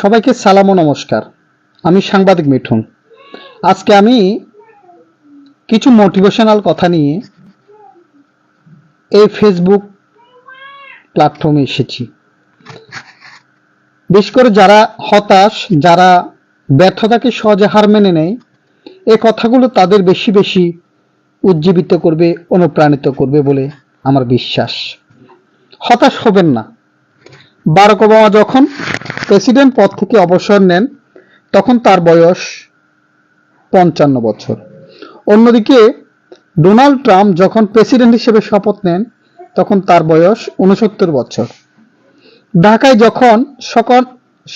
সবাইকে সালাম ও নমস্কার। আমি সাংবাদিক মিঠুন। আজকে আমি কিছু মোটিভেশনাল কথা নিয়ে এই ফেসবুক প্ল্যাটফর্মে এসেছি। বিশেষ করে যারা হতাশ, যারা ব্যর্থতাকে সহজে হার মেনে নেয়, এই কথাগুলো তাদের বেশি বেশি উজ্জীবিত করবে, অনুপ্রাণিত করবে বলে আমার বিশ্বাস। হতাশ হবেন না। বারাক ওবামা যখন প্রেসিডেন্ট পদ থেকে অবসর নেন তখন তার বয়স 55 বছর। অন্যদিকে ডোনাল্ড ট্রাম্প যখন প্রেসিডেন্ট হিসেবে শপথ নেন তখন তার বয়স 69 বছর। ঢাকায় যখন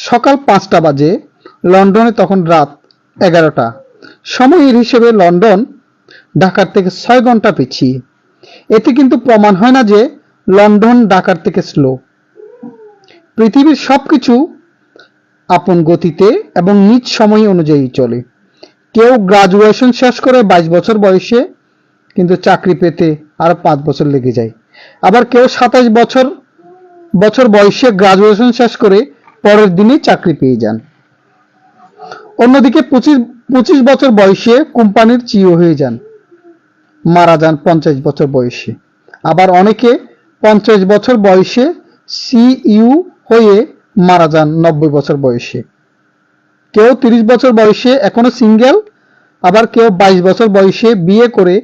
সকাল 5টা বাজে, লন্ডনে তখন রাত 11টা। সময়ের হিসেবে লন্ডন ঢাকার থেকে 6 ঘন্টা পিছিয়ে। এতে কিন্তু প্রমাণ হয় না যে লন্ডন ঢাকার থেকে স্লো। পৃথিবীর সবকিছু আপন গতিতে এবং নিজ সময় অনুযায়ী চলে। কেউ গ্রাজুয়েশন শেষ করে 22 বছর বয়সে, কিন্তু চাকরি পেতে আরো 5 বছর লেগে যায়। আবার কেউ 27 বছর বয়সে গ্রাজুয়েশন শেষ করে পরের দিনই চাকরি পেয়ে যান। অন্যদিকে 25 বছর বয়সে কোম্পানির সিইও হয়ে যান, মারা যান 50 বছর বয়সে। আবার অনেকে 50 বছর বয়সে সিইও হয়ে মারা যান 90 বছর বয়সে। কেউ 30 বছর বয়সে এখনো সিঙ্গেল, আবার কেউ 22 বছর বয়সে বিয়ে করে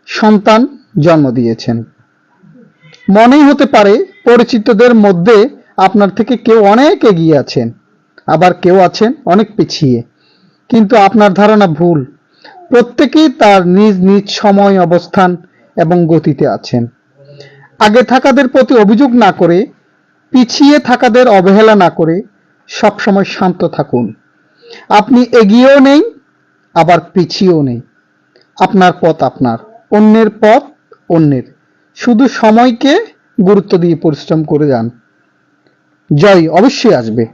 সন্তান জন্ম দিয়েছেন। মনেই হতে পারে পরিচিতদের মধ্যে আপনার থেকে কেউ অনেক এগিয়ে আছেন, আবার কেউ আছেন অনেক পিছিয়ে। কিন্তু আপনার ধারণা ভুল। প্রত্যেকেই তার নিজ নিজ সময়, অবস্থান এবং গতিতে আছেন। আগে থাকাদের প্রতি অভিযোগ না করে, পিছিয়ে থাকাদের অবহেলা না করে সবসময় শান্ত থাকুন। আপনি এগিয়েও নেই, আবার পিছিয়েও নেই। আপনার পথ আপনার, অন্যের পথ অন্যের। শুধু সময়কে গুরুত্ব দিয়ে পরিশ্রম করে যান। জয় অবশ্যই আসবে।